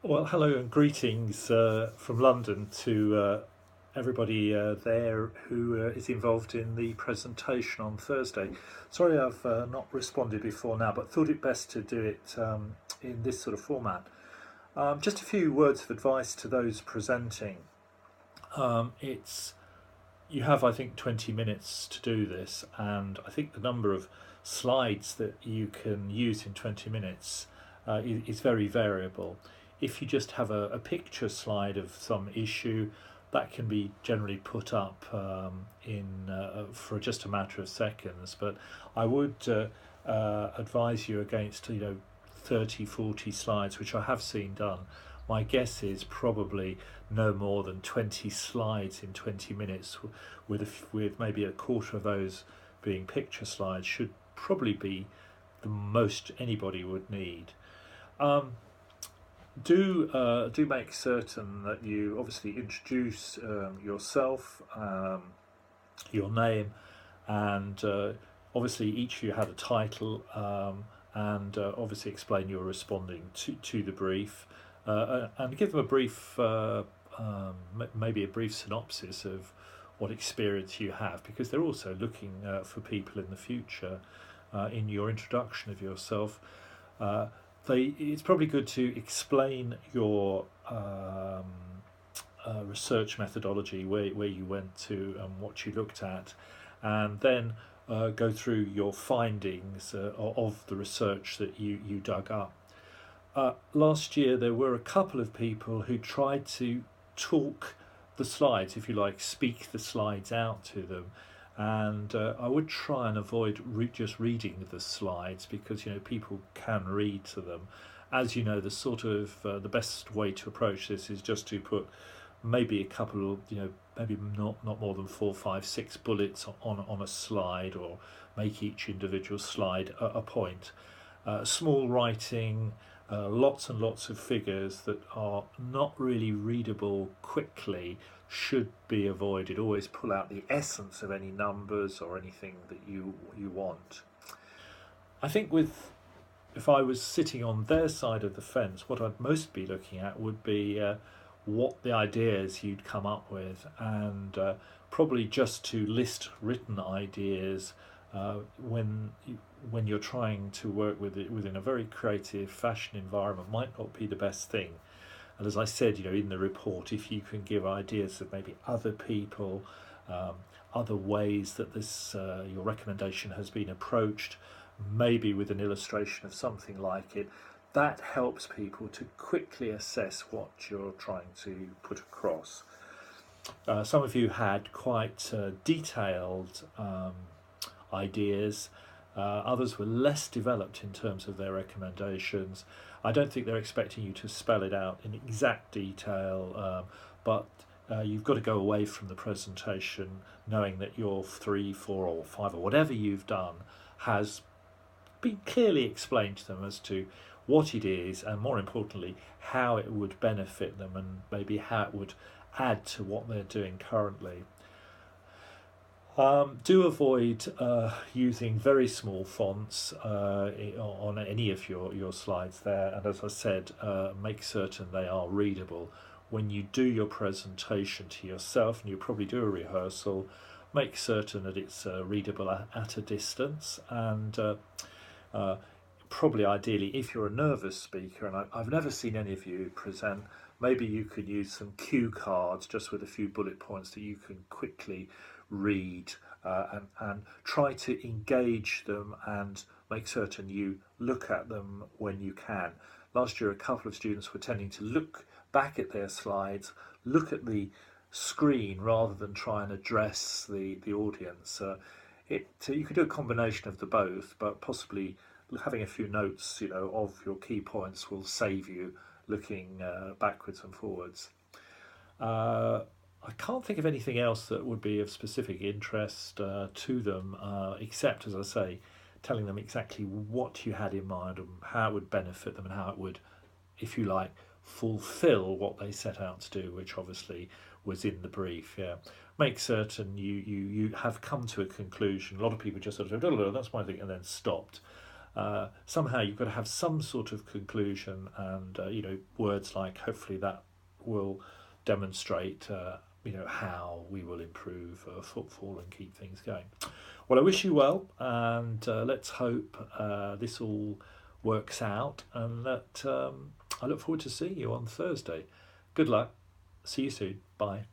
Well, hello and greetings from London to everybody there who is involved in the presentation on Thursday. Sorry I've not responded before now, but thought it best to do it in this sort of format. Just a few words of advice to those presenting. It's You have, I think, 20 minutes to do this, and I think the number of slides that you can use in 20 minutes is very variable. If you just have a picture slide of some issue, that can be generally put up in for just a matter of seconds. But I would advise you against 30, 40 slides, which I have seen done. My guess is probably no more than 20 slides in 20 minutes, with maybe a quarter of those being picture slides, should probably be the most anybody would need. Do make certain that you obviously introduce yourself, your name, and obviously each of you had a title, and obviously explain you're responding to the brief, and give them a brief, maybe a brief synopsis of what experience you have, because they're also looking for people in the future in your introduction of yourself. It's probably good to explain your research methodology, where you went to and what you looked at, and then go through your findings of the research that you dug up. Last year there were a couple of people who tried to talk the slides, if you like, speak the slides out to them, and I would try and avoid just reading the slides, because people can read to them. As you know, the best way to approach this is just to put maybe a couple of maybe not more than 4, 5, 6 bullets on a slide, or make each individual slide a point. Small writing, lots and lots of figures that are not really readable quickly should be avoided. Always pull out the essence of any numbers or anything that you want. I think if I was sitting on their side of the fence, what I'd most be looking at would be what the ideas you'd come up with, and probably just to list written ideas when you're trying to work with it within a very creative fashion environment might not be the best thing. And as I said, in the report, if you can give ideas of maybe other people, other ways that this your recommendation has been approached, maybe with an illustration of something like it, that helps people to quickly assess what you're trying to put across. Some of you had quite detailed ideas. Others were less developed in terms of their recommendations. I don't think they're expecting you to spell it out in exact detail, but you've got to go away from the presentation knowing that your 3, 4 or 5 or whatever you've done has been clearly explained to them as to what it is, and more importantly how it would benefit them, and maybe how it would add to what they're doing currently. Do avoid using very small fonts on any of your slides there, and as I said, make certain they are readable. When you do your presentation to yourself, and you probably do a rehearsal, make certain that it's readable at a distance, and probably ideally, if you're a nervous speaker, and I've never seen any of you present, maybe you could use some cue cards just with a few bullet points that you can quickly read, and try to engage them and make certain you look at them when you can. Last year a couple of students were tending to look back at their slides, look at the screen rather than try and address the audience. You could do a combination of the both, but possibly having a few notes of your key points will save you looking backwards and forwards. I can't think of anything else that would be of specific interest to them, except, as I say, telling them exactly what you had in mind and how it would benefit them, and how it would, if you like, fulfill what they set out to do, which obviously was in the brief. Yeah, make certain you have come to a conclusion. A lot of people just sort of, oh, that's my thing, and then stopped. somehow you've got to have some sort of conclusion, and words like hopefully that will demonstrate how we will improve footfall and keep things going. Well, I wish you well, and let's hope this all works out, and that I look forward to seeing you on Thursday. Good luck. See you soon. Bye.